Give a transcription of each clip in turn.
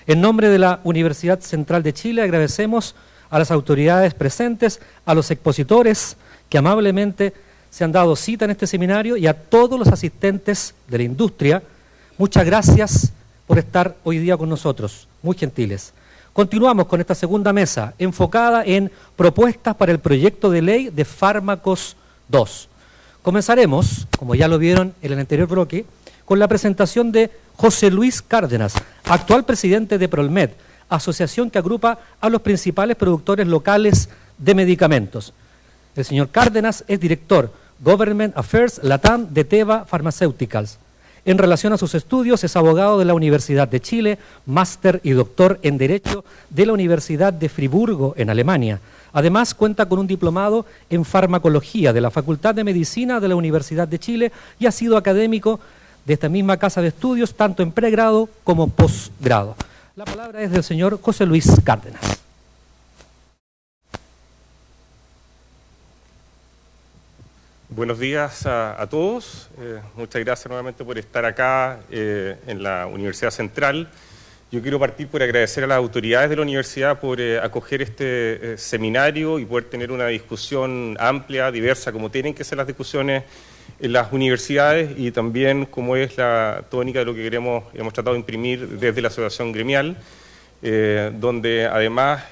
En nombre de la Universidad Central de Chile agradecemos a las autoridades presentes, a los expositores que amablemente se han dado cita en este seminario y a todos los asistentes de la industria. Muchas gracias por estar hoy día con nosotros, muy gentiles. Continuamos con esta segunda mesa enfocada en propuestas para el proyecto de ley de fármacos 2. Comenzaremos, como ya lo vieron en el anterior bloque, con la presentación de José Luis Cárdenas, actual presidente de Prolmed, asociación que agrupa a los principales productores locales de medicamentos. El señor Cárdenas es director Government Affairs Latam de Teva Pharmaceuticals. En relación a sus estudios, es abogado de la Universidad de Chile, máster y doctor en Derecho de la Universidad de Friburgo, en Alemania. Además, cuenta con un diplomado en farmacología de la Facultad de Medicina de la Universidad de Chile y ha sido académico de esta misma casa de estudios, tanto en pregrado como posgrado. La palabra es del señor José Luis Cárdenas. Buenos días a todos. Muchas gracias nuevamente por estar acá en la Universidad Central. Yo quiero partir por agradecer a las autoridades de la universidad por acoger este seminario y poder tener una discusión amplia, diversa, como tienen que ser las discusiones en las universidades y también como es la tónica de lo que hemos tratado de imprimir desde la asociación gremial, donde además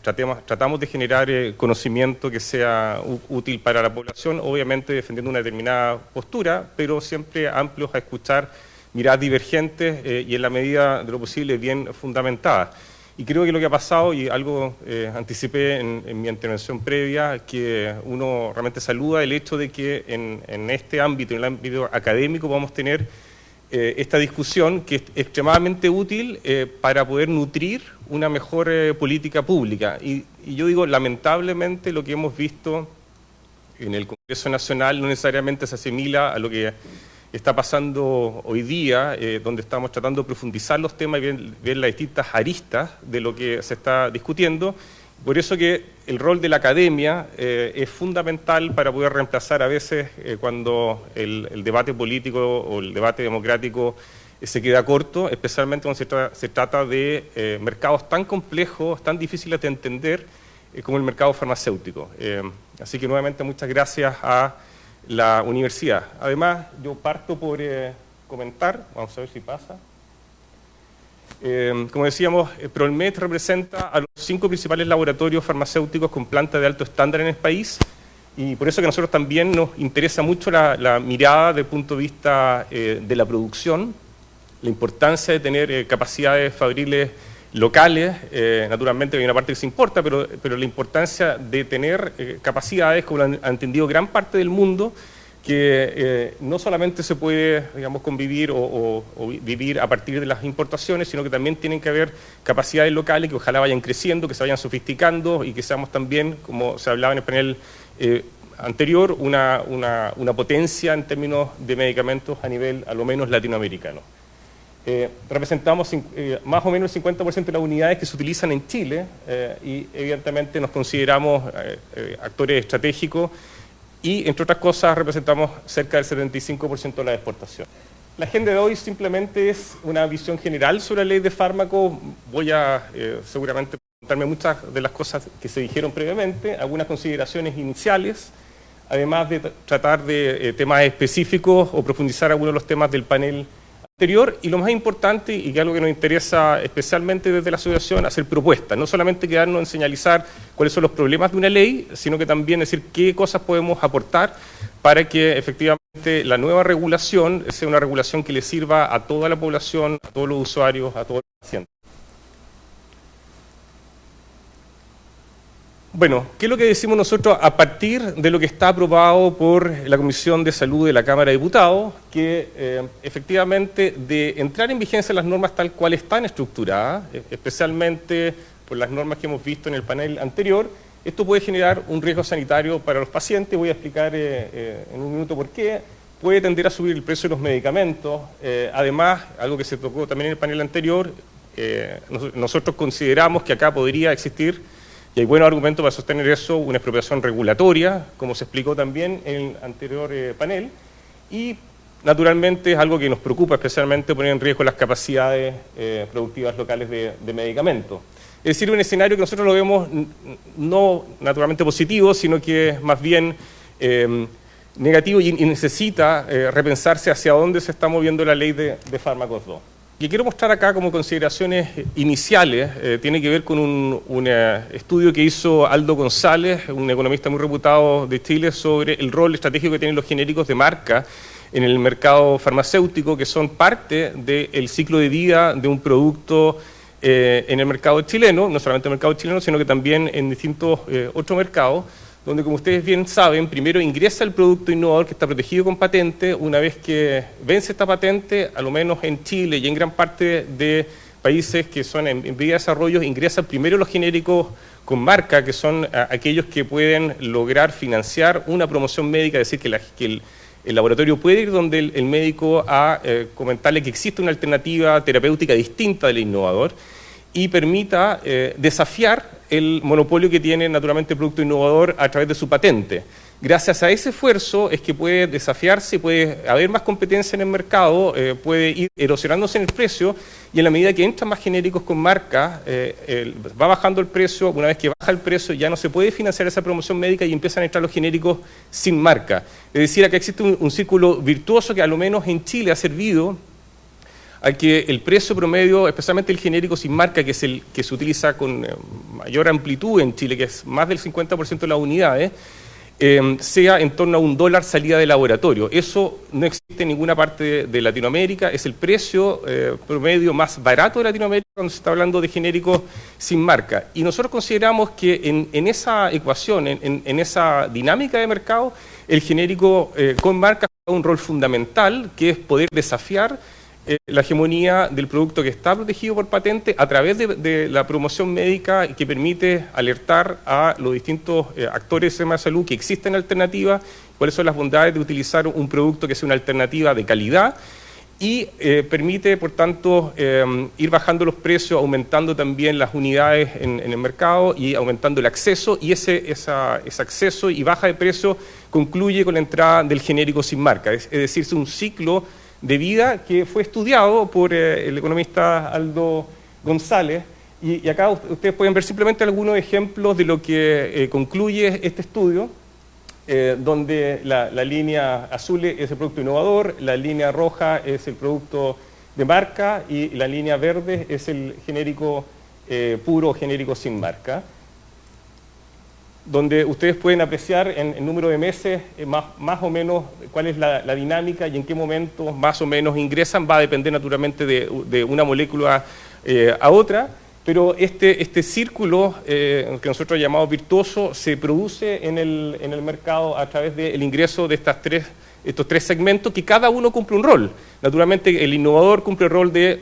tratamos de generar conocimiento que sea útil para la población, obviamente defendiendo una determinada postura, pero siempre amplios a escuchar miradas divergentes y en la medida de lo posible bien fundamentadas. Y creo que lo que ha pasado, y algo anticipé en mi intervención previa, que uno realmente saluda el hecho de que en este ámbito, en el ámbito académico, vamos a tener esta discusión que es extremadamente útil para poder nutrir una mejor política pública. Y yo digo, lamentablemente, lo que hemos visto en el Congreso Nacional no necesariamente se asimila a lo que está pasando hoy día, donde estamos tratando de profundizar los temas y ver las distintas aristas de lo que se está discutiendo. Por eso que el rol de la academia es fundamental para poder reemplazar a veces cuando el debate político o el debate democrático se queda corto, especialmente cuando se trata de mercados tan complejos, tan difíciles de entender como el mercado farmacéutico. Así que nuevamente muchas gracias a la universidad. Además, yo parto por comentar, vamos a ver si pasa. Como decíamos, Prolmed representa a los 5 principales laboratorios farmacéuticos con planta de alto estándar en el país y por eso que a nosotros también nos interesa mucho la mirada desde el punto de vista de la producción, la importancia de tener capacidades fabriles locales, naturalmente hay una parte que se importa, pero la importancia de tener capacidades, como lo ha entendido gran parte del mundo, que no solamente se puede, digamos, convivir o vivir a partir de las importaciones, sino que también tienen que haber capacidades locales que ojalá vayan creciendo, que se vayan sofisticando y que seamos también, como se hablaba en el panel anterior, una potencia en términos de medicamentos a nivel, a lo menos, latinoamericano. Representamos más o menos el 50% de las unidades que se utilizan en Chile y evidentemente nos consideramos actores estratégicos y, entre otras cosas, representamos cerca del 75% de la exportación. La agenda de hoy simplemente es una visión general sobre la ley de fármacos. Voy a seguramente contarme muchas de las cosas que se dijeron previamente, algunas consideraciones iniciales, además de tratar de temas específicos o profundizar algunos de los temas del panel anterior, y lo más importante, y que es algo que nos interesa especialmente desde la asociación, hacer propuestas, no solamente quedarnos en señalizar cuáles son los problemas de una ley, sino que también decir qué cosas podemos aportar para que efectivamente la nueva regulación sea una regulación que le sirva a toda la población, a todos los usuarios, a todos los pacientes. Bueno, ¿qué es lo que decimos nosotros a partir de lo que está aprobado por la Comisión de Salud de la Cámara de Diputados? Que efectivamente de entrar en vigencia las normas tal cual están estructuradas, especialmente por las normas que hemos visto en el panel anterior, esto puede generar un riesgo sanitario para los pacientes. Voy a explicar en un minuto por qué. Puede tender a subir el precio de los medicamentos. Además, algo que se tocó también en el panel anterior, nosotros consideramos que acá podría existir, y hay buenos argumentos para sostener eso, una expropiación regulatoria, como se explicó también en el anterior panel, y naturalmente es algo que nos preocupa, especialmente poner en riesgo las capacidades productivas locales de medicamentos. Es decir, un escenario que nosotros lo vemos no naturalmente positivo, sino que más bien negativo y necesita repensarse hacia dónde se está moviendo la ley de fármacos 2. Y quiero mostrar acá como consideraciones iniciales, tiene que ver con un estudio que hizo Aldo González, un economista muy reputado de Chile, sobre el rol estratégico que tienen los genéricos de marca en el mercado farmacéutico, que son parte del ciclo de vida de un producto en el mercado chileno, no solamente en el mercado chileno, sino que también en distintos otros mercados, donde, como ustedes bien saben, primero ingresa el producto innovador que está protegido con patente. Una vez que vence esta patente, a lo menos en Chile y en gran parte de países que son en vía de desarrollo, ingresan primero los genéricos con marca, que son aquellos que pueden lograr financiar una promoción médica, es decir, que el laboratorio puede ir donde el médico a comentarle que existe una alternativa terapéutica distinta del innovador y permita desafiar el monopolio que tiene naturalmente el producto innovador a través de su patente. Gracias a ese esfuerzo es que puede desafiarse, puede haber más competencia en el mercado, puede ir erosionándose en el precio, y en la medida que entran más genéricos con marca, va bajando el precio. Una vez que baja el precio ya no se puede financiar esa promoción médica y empiezan a entrar los genéricos sin marca. Es decir, acá existe un círculo virtuoso que a lo menos en Chile ha servido a que el precio promedio, especialmente el genérico sin marca, que es el que se utiliza con mayor amplitud en Chile, que es más del 50% de las unidades, sea en torno a $1 salida de laboratorio. Eso no existe en ninguna parte de Latinoamérica, es el precio promedio más barato de Latinoamérica cuando se está hablando de genéricos sin marca. Y nosotros consideramos que en esa ecuación, en esa dinámica de mercado, el genérico con marca juega un rol fundamental, que es poder desafiar la hegemonía del producto que está protegido por patente a través de la promoción médica, que permite alertar a los distintos actores del sistema de salud que existen alternativas, cuáles son las bondades de utilizar un producto que sea una alternativa de calidad, y permite, por tanto, ir bajando los precios, aumentando también las unidades en el mercado y aumentando el acceso, y ese acceso y baja de precio concluye con la entrada del genérico sin marca. Es decir, es un ciclo de vida que fue estudiado por el economista Aldo González, y acá ustedes pueden ver simplemente algunos ejemplos de lo que concluye este estudio, donde la línea azul es el producto innovador, la línea roja es el producto de marca y la línea verde es el genérico puro o genérico sin marca, donde ustedes pueden apreciar en número de meses más o menos cuál es la dinámica y en qué momento más o menos ingresan. Va a depender naturalmente de una molécula a otra, pero este círculo que nosotros llamamos virtuoso se produce en el mercado a través del ingreso de estos tres segmentos, que cada uno cumple un rol. Naturalmente el innovador cumple el rol de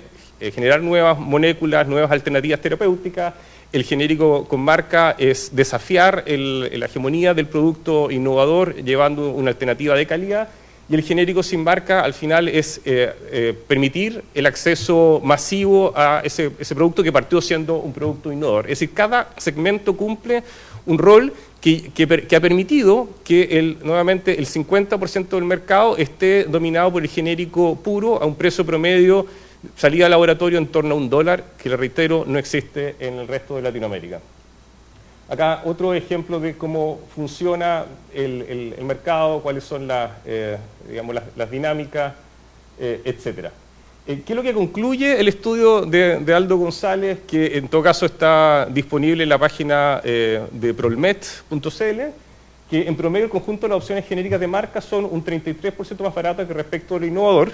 generar nuevas moléculas, nuevas alternativas terapéuticas. El genérico con marca es desafiar la hegemonía del producto innovador llevando una alternativa de calidad, y el genérico sin marca al final es permitir el acceso masivo a ese producto que partió siendo un producto innovador. Es decir, cada segmento cumple un rol que ha permitido que nuevamente el 50% del mercado esté dominado por el genérico puro a un precio promedio salida de laboratorio en torno a $1, que le reitero, no existe en el resto de Latinoamérica. Acá otro ejemplo de cómo funciona el mercado, cuáles son las dinámicas, etcétera. ¿Qué es lo que concluye el estudio de Aldo González, que en todo caso está disponible en la página de prolmet.cl? Que en promedio el conjunto de las opciones genéricas de marca son un 33% más baratas que respecto al innovador,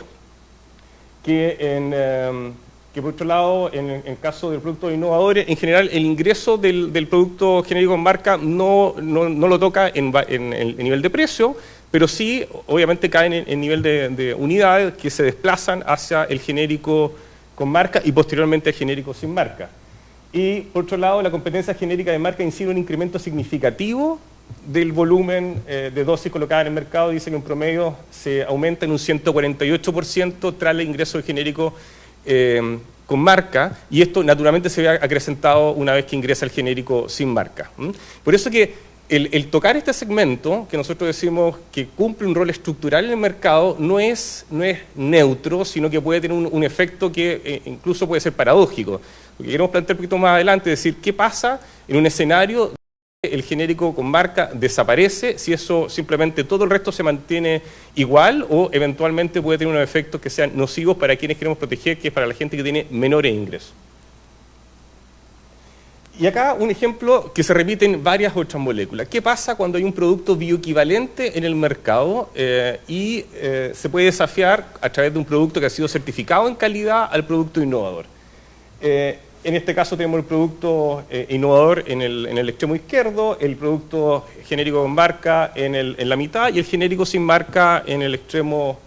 que por otro lado, en el caso del producto innovadores, en general el ingreso del producto genérico en marca no lo toca en el nivel de precio, pero sí, obviamente, caen en nivel de unidades que se desplazan hacia el genérico con marca y posteriormente el genérico sin marca. Y por otro lado, la competencia genérica de marca incide un incremento significativo del volumen de dosis colocada en el mercado. Dice que en promedio se aumenta en un 148% tras el ingreso del genérico con marca, y esto naturalmente se ve acrecentado una vez que ingresa el genérico sin marca. Por eso que el tocar este segmento, que nosotros decimos que cumple un rol estructural en el mercado, no es neutro, sino que puede tener un efecto que incluso puede ser paradójico. Lo que queremos plantear un poquito más adelante es decir, ¿qué pasa en un escenario donde el genérico con marca desaparece, si eso simplemente todo el resto se mantiene igual o eventualmente puede tener unos efectos que sean nocivos para quienes queremos proteger, que es para la gente que tiene menores ingresos? Y acá un ejemplo que se repite en varias otras moléculas. ¿Qué pasa cuando hay un producto bioequivalente en el mercado y se puede desafiar a través de un producto que ha sido certificado en calidad al producto innovador? En este caso tenemos el producto innovador en el extremo izquierdo, el producto genérico con marca en la mitad y el genérico sin marca en el extremo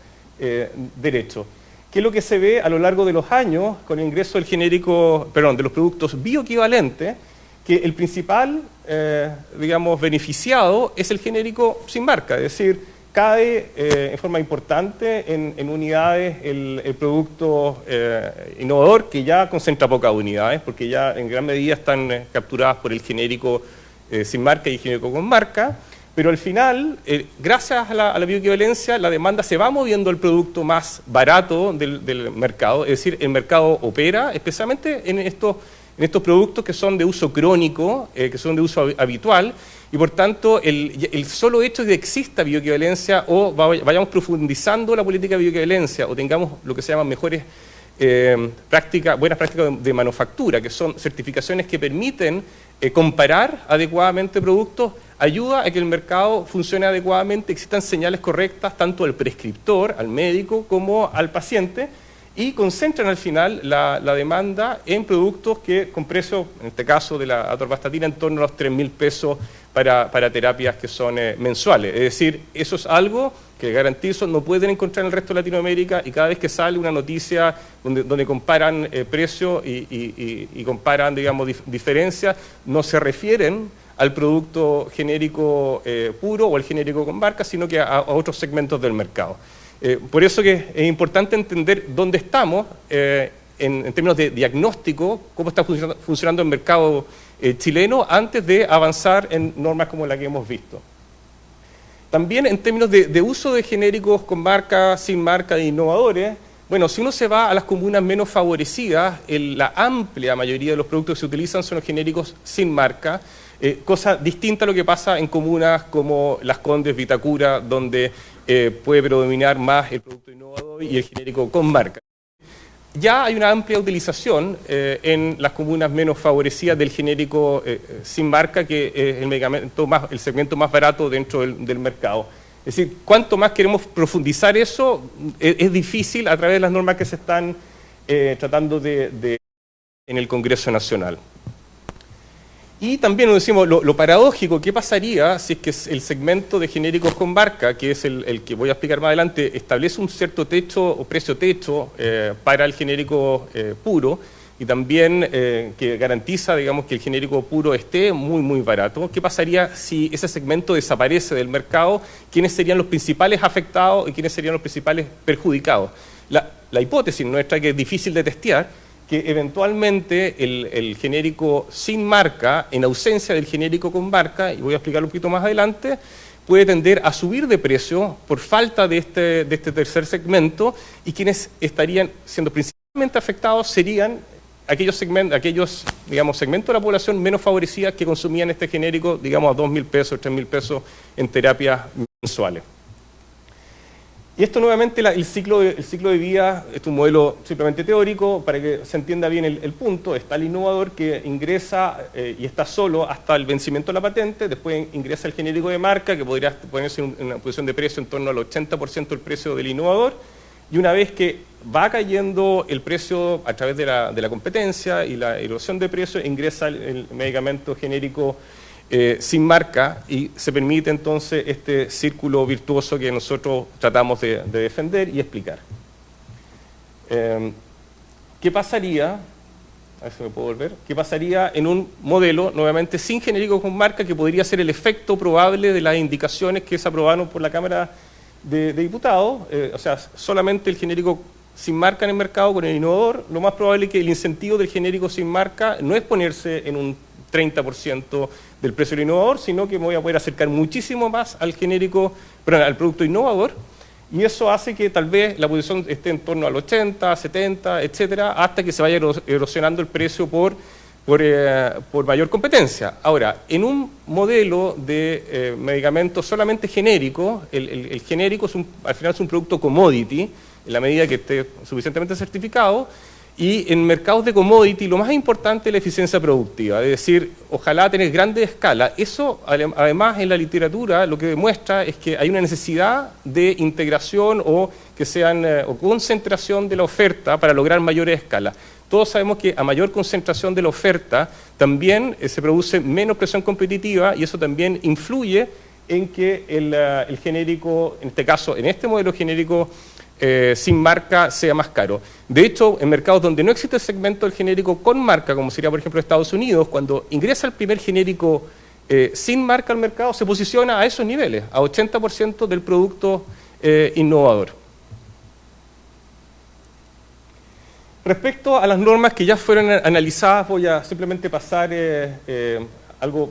derecho. ¿Qué es lo que se ve a lo largo de los años con el ingreso del de los productos bioequivalentes? Que el principal, digamos, beneficiado es el genérico sin marca, es decir, cae en forma importante en unidades el producto innovador, que ya concentra pocas unidades, porque ya en gran medida están capturadas por el genérico sin marca y el genérico con marca, pero al final, gracias a la bioequivalencia, la demanda se va moviendo al producto más barato del mercado, es decir, el mercado opera especialmente en estos productos que son de uso crónico, que son de uso habitual, y por tanto el solo hecho de que exista bioequivalencia o vayamos profundizando la política de bioequivalencia o tengamos lo que se llaman mejores buenas prácticas de manufactura, que son certificaciones que permiten comparar adecuadamente productos, ayuda a que el mercado funcione adecuadamente, existan señales correctas tanto al prescriptor, al médico, como al paciente, y concentran al final la demanda en productos que con precio, en este caso de la atorvastatina, en torno a los 3.000 pesos para terapias que son mensuales. Es decir, eso es algo que garantizo no pueden encontrar en el resto de Latinoamérica, y cada vez que sale una noticia donde comparan precios y comparan, digamos, diferencias, no se refieren al producto genérico puro o al genérico con marca, sino que a otros segmentos del mercado. Por eso que es importante entender dónde estamos en términos de diagnóstico, cómo está funcionando el mercado chileno antes de avanzar en normas como la que hemos visto. También en términos de uso de genéricos con marca, sin marca, de innovadores, bueno, si uno se va a las comunas menos favorecidas, la amplia mayoría de los productos que se utilizan son los genéricos sin marca, cosa distinta a lo que pasa en comunas como Las Condes, Vitacura, donde puede predominar más el producto innovador y el genérico con marca. Ya hay una amplia utilización en las comunas menos favorecidas del genérico sin marca, que es el segmento más barato dentro del mercado. Es decir, cuanto más queremos profundizar eso, es difícil a través de las normas que se están tratando en el Congreso Nacional. Y también nos decimos lo paradójico, ¿qué pasaría si es que el segmento de genéricos con marca, que es el que voy a explicar más adelante, establece un cierto techo o precio techo para el genérico puro, y también que garantiza, digamos, que el genérico puro esté muy, muy barato? ¿Qué pasaría si ese segmento desaparece del mercado? ¿Quiénes serían los principales afectados y quiénes serían los principales perjudicados? La hipótesis nuestra, que es difícil de testear, que eventualmente el genérico sin marca, en ausencia del genérico con marca, y voy a explicarlo un poquito más adelante, puede tender a subir de precio por falta de este tercer segmento, y quienes estarían siendo principalmente afectados serían aquellos digamos, segmentos de la población menos favorecidas que consumían este genérico, digamos, a 2.000 pesos, 3.000 pesos en terapias mensuales. Y esto nuevamente, el ciclo de vida, es un modelo simplemente teórico, para que se entienda bien el punto. Está el innovador que ingresa y está solo hasta el vencimiento de la patente, después ingresa el genérico de marca, que podría ponerse en una posición de precio en torno al 80% del precio del innovador, y una vez que va cayendo el precio a través de la competencia y la erosión de precios, ingresa el medicamento genérico sin marca, y se permite entonces este círculo virtuoso que nosotros tratamos de defender y explicar. ¿Qué pasaría? A ver si me puedo volver. ¿Qué pasaría en un modelo, nuevamente, sin genérico con marca, que podría ser el efecto probable de las indicaciones que se aprobaron por la Cámara de Diputados? O sea, solamente el genérico sin marca en el mercado con el innovador. Lo más probable es que el incentivo del genérico sin marca no es ponerse en un 30% del precio del innovador, sino que me voy a poder acercar muchísimo más al genérico, perdón, al producto innovador, y eso hace que tal vez la posición esté en torno al 80, 70, etcétera, hasta que se vaya erosionando el precio por mayor competencia. Ahora, en un modelo de medicamentos solamente genérico, el genérico al final es un producto commodity, en la medida que esté suficientemente certificado, y en mercados de commodity lo más importante es la eficiencia productiva, es decir, ojalá tener grandes escalas. Eso, además, en la literatura lo que demuestra es que hay una necesidad de integración o concentración de la oferta para lograr mayores escalas. Todos sabemos que a mayor concentración de la oferta también se produce menos presión competitiva y eso también influye en que el genérico, en este caso, en este modelo genérico sin marca, sea más caro. De hecho, en mercados donde no existe el segmento del genérico con marca, como sería por ejemplo Estados Unidos, cuando ingresa el primer genérico sin marca al mercado, se posiciona a esos niveles, a 80% del producto innovador. Respecto a las normas que ya fueron analizadas, voy a simplemente pasar algo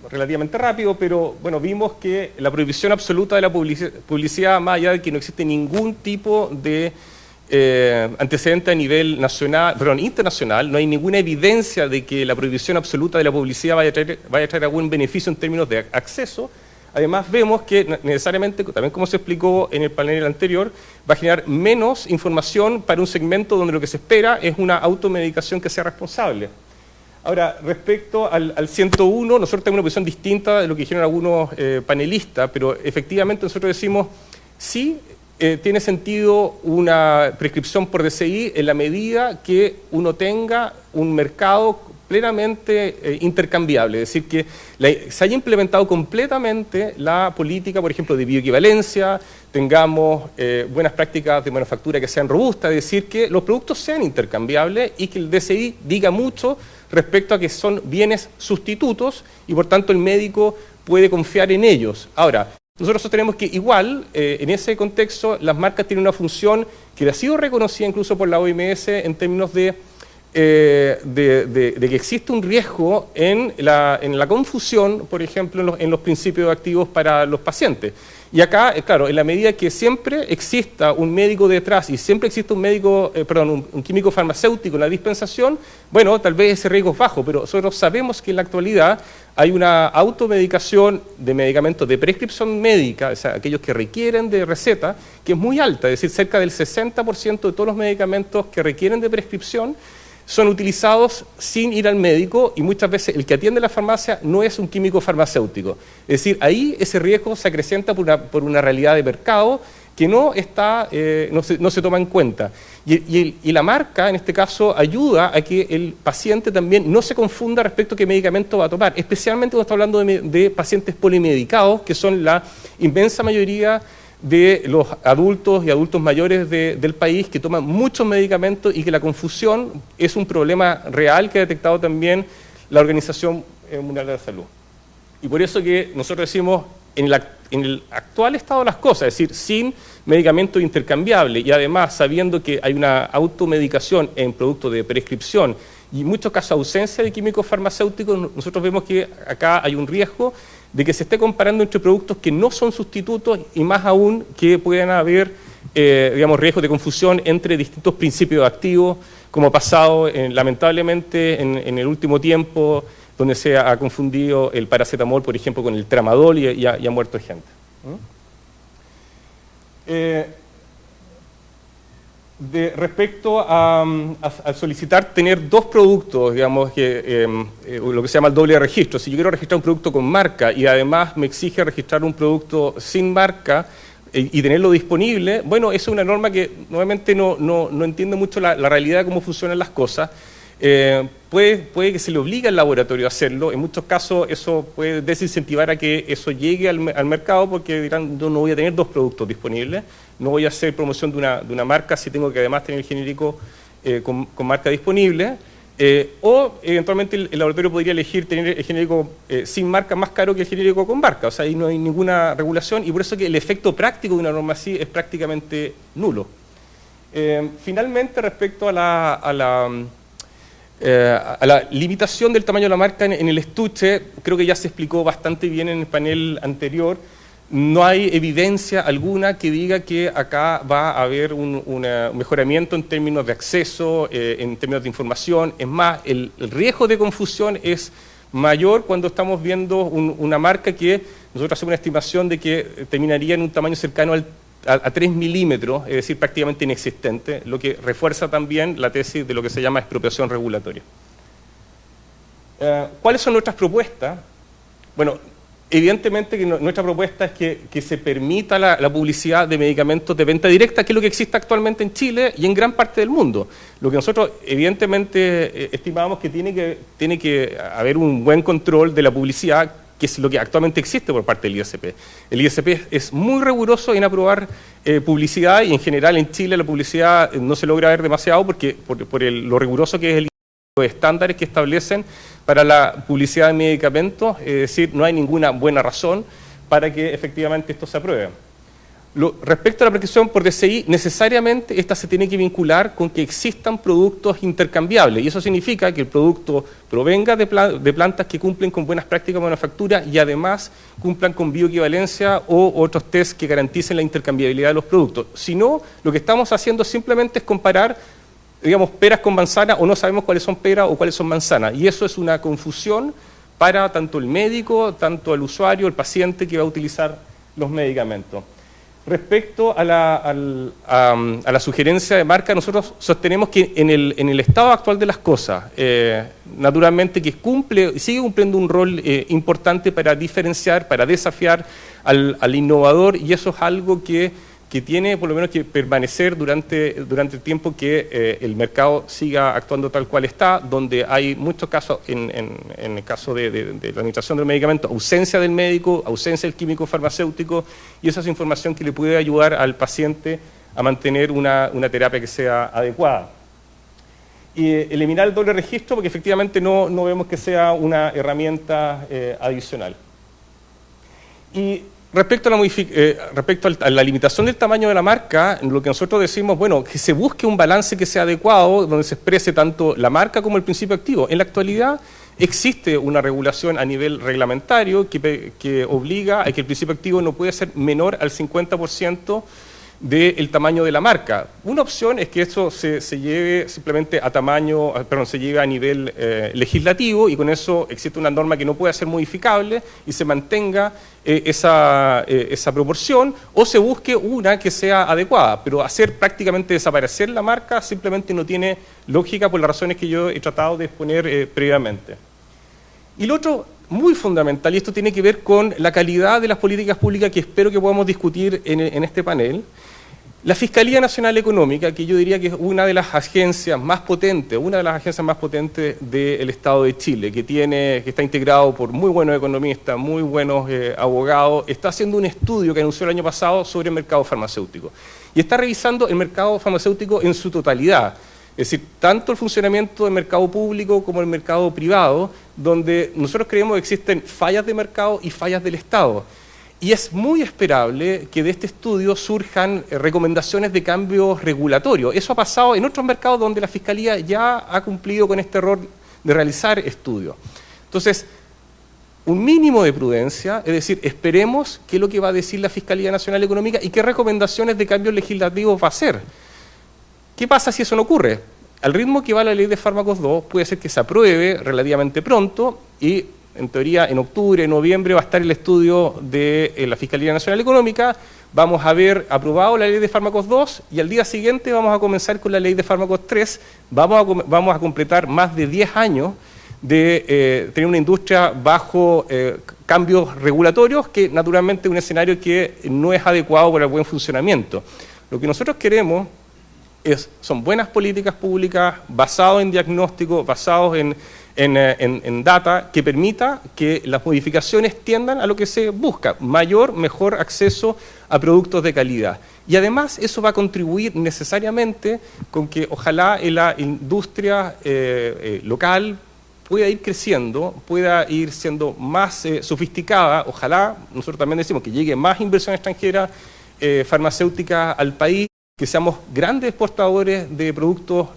relativamente rápido, pero bueno, vimos que la prohibición absoluta de la publicidad, más allá de que no existe ningún tipo de antecedente a nivel internacional, no hay ninguna evidencia de que la prohibición absoluta de la publicidad vaya a traer algún beneficio en términos de acceso. Además, vemos que necesariamente, también como se explicó en el panel anterior, va a generar menos información para un segmento donde lo que se espera es una automedicación que sea responsable. Ahora, respecto al 101, nosotros tenemos una posición distinta de lo que dijeron algunos panelistas, pero efectivamente nosotros decimos, sí, tiene sentido una prescripción por DCI en la medida que uno tenga un mercado plenamente intercambiable, es decir, que se haya implementado completamente la política, por ejemplo, de bioequivalencia, tengamos buenas prácticas de manufactura que sean robustas, es decir, que los productos sean intercambiables y que el DCI diga mucho respecto a que son bienes sustitutos y por tanto el médico puede confiar en ellos. Ahora, nosotros sostenemos que igual, en ese contexto, las marcas tienen una función que ha sido reconocida incluso por la OMS en términos de que existe un riesgo en la confusión, por ejemplo, en los principios activos para los pacientes. Y acá, claro, en la medida que siempre exista un médico detrás y siempre existe un químico farmacéutico en la dispensación, bueno, tal vez ese riesgo es bajo, pero nosotros sabemos que en la actualidad hay una automedicación de medicamentos de prescripción médica, o sea, aquellos que requieren de receta, que es muy alta, es decir, cerca del 60% de todos los medicamentos que requieren de prescripción son utilizados sin ir al médico y muchas veces el que atiende la farmacia no es un químico farmacéutico. Es decir, ahí ese riesgo se acrecenta por una realidad de mercado que no se toma en cuenta. Y la marca, en este caso, ayuda a que el paciente también no se confunda respecto a qué medicamento va a tomar, especialmente cuando está hablando de pacientes polimedicados, que son la inmensa mayoría de los adultos y adultos mayores del país que toman muchos medicamentos y que la confusión es un problema real que ha detectado también la Organización Mundial de la Salud. Y por eso que nosotros decimos, en el actual estado de las cosas, es decir, sin medicamentos intercambiables y además sabiendo que hay una automedicación en productos de prescripción y en muchos casos ausencia de químicos farmacéuticos, nosotros vemos que acá hay un riesgo de que se esté comparando entre productos que no son sustitutos y más aún que puedan haber riesgos de confusión entre distintos principios activos, como ha pasado lamentablemente en el último tiempo, donde se ha confundido el paracetamol, por ejemplo, con el tramadol y ha muerto gente. Respecto a solicitar tener dos productos, digamos, lo que se llama el doble registro. Si yo quiero registrar un producto con marca y además me exige registrar un producto sin marca y tenerlo disponible, bueno, eso es una norma que nuevamente no entiende mucho la realidad de cómo funcionan las cosas. Puede que se le obligue al laboratorio a hacerlo, en muchos casos eso puede desincentivar a que eso llegue al mercado porque dirán, no voy a tener dos productos disponibles, no voy a hacer promoción de una marca si tengo que además tener el genérico con marca disponible, o eventualmente el laboratorio podría elegir tener el genérico sin marca más caro que el genérico con marca, o sea, ahí no hay ninguna regulación y por eso que el efecto práctico de una norma así es prácticamente nulo. Finalmente, respecto a A la limitación del tamaño de la marca en el estuche, creo que ya se explicó bastante bien en el panel anterior. No hay evidencia alguna que diga que acá va a haber un mejoramiento en términos de acceso, en términos de información. Es más, el riesgo de confusión es mayor cuando estamos viendo una marca que nosotros hacemos una estimación de que terminaría en un tamaño cercano a 3 milímetros, es decir, prácticamente inexistente, lo que refuerza también la tesis de lo que se llama expropiación regulatoria. ¿Cuáles son nuestras propuestas? Bueno, evidentemente que nuestra propuesta es que se permita la publicidad de medicamentos de venta directa, que es lo que existe actualmente en Chile y en gran parte del mundo. Lo que nosotros evidentemente estimamos que tiene que haber un buen control de la publicidad, que es lo que actualmente existe por parte del ISP. El ISP es muy riguroso en aprobar publicidad y en general en Chile la publicidad no se logra ver demasiado porque por lo riguroso que es el ISP, los estándares que establecen para la publicidad de medicamentos, es decir, no hay ninguna buena razón para que efectivamente esto se apruebe. Respecto a la prescripción por DCI, necesariamente esta se tiene que vincular con que existan productos intercambiables y eso significa que el producto provenga de plantas que cumplen con buenas prácticas de manufactura y además cumplan con bioequivalencia o otros test que garanticen la intercambiabilidad de los productos. Si no, lo que estamos haciendo simplemente es comparar, digamos, peras con manzanas o no sabemos cuáles son peras o cuáles son manzanas y eso es una confusión para tanto el médico, tanto el usuario, el paciente que va a utilizar los medicamentos. Respecto a la sugerencia de marca, nosotros sostenemos que en el estado actual de las cosas, naturalmente que sigue cumpliendo un rol importante para diferenciar, para desafiar al innovador y eso es algo que tiene por lo menos que permanecer durante el tiempo que el mercado siga actuando tal cual está, donde hay muchos casos, en el caso de la administración del medicamento, ausencia del médico, ausencia del químico farmacéutico, y esa es información que le puede ayudar al paciente a mantener una terapia que sea adecuada. Y eliminar el doble registro, porque efectivamente no vemos que sea una herramienta adicional. Y respecto a la limitación del tamaño de la marca, lo que nosotros decimos, bueno, que se busque un balance que sea adecuado, donde se exprese tanto la marca como el principio activo. En la actualidad existe una regulación a nivel reglamentario que obliga a que el principio activo no puede ser menor al 50% del tamaño de la marca. Una opción es que eso se lleve simplemente se lleve a nivel legislativo y con eso existe una norma que no puede ser modificable y se mantenga esa proporción o se busque una que sea adecuada, pero hacer prácticamente desaparecer la marca simplemente no tiene lógica por las razones que yo he tratado de exponer previamente. Y lo otro muy fundamental, y esto tiene que ver con la calidad de las políticas públicas que espero que podamos discutir en este panel. La Fiscalía Nacional Económica, que yo diría que es una de las agencias más potentes del Estado de Chile, que está integrado por muy buenos economistas, muy buenos abogados, está haciendo un estudio que anunció el año pasado sobre el mercado farmacéutico. Y está revisando el mercado farmacéutico en su totalidad. Es decir, tanto el funcionamiento del mercado público como el mercado privado, donde nosotros creemos que existen fallas de mercado y fallas del Estado. Y es muy esperable que de este estudio surjan recomendaciones de cambios regulatorios. Eso ha pasado en otros mercados donde la Fiscalía ya ha cumplido con este error de realizar estudios. Entonces, un mínimo de prudencia, es decir, esperemos qué es lo que va a decir la Fiscalía Nacional Económica y qué recomendaciones de cambios legislativos va a hacer. ¿Qué pasa si eso no ocurre? Al ritmo que va la ley de fármacos 2, puede ser que se apruebe relativamente pronto y, en teoría, en octubre, noviembre va a estar el estudio de la Fiscalía Nacional Económica, vamos a haber aprobado la ley de fármacos 2 y al día siguiente vamos a comenzar con la ley de fármacos 3, vamos a completar más de 10 años de tener una industria bajo cambios regulatorios, que naturalmente es un escenario que no es adecuado para el buen funcionamiento. Lo que nosotros queremos son buenas políticas públicas basadas en diagnóstico, basados en data, que permita que las modificaciones tiendan a lo que se busca, mejor acceso a productos de calidad. Y además eso va a contribuir necesariamente con que ojalá la industria local pueda ir creciendo, pueda ir siendo más sofisticada, ojalá, nosotros también decimos que llegue más inversión extranjera farmacéutica al país. que seamos grandes exportadores de productos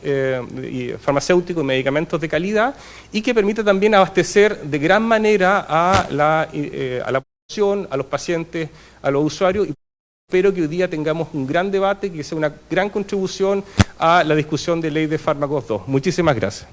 farmacéuticos y medicamentos de calidad y que permita también abastecer de gran manera a la población, a los pacientes, a los usuarios. Y espero que hoy día tengamos un gran debate, que sea una gran contribución a la discusión de Ley de Fármacos 2. Muchísimas gracias.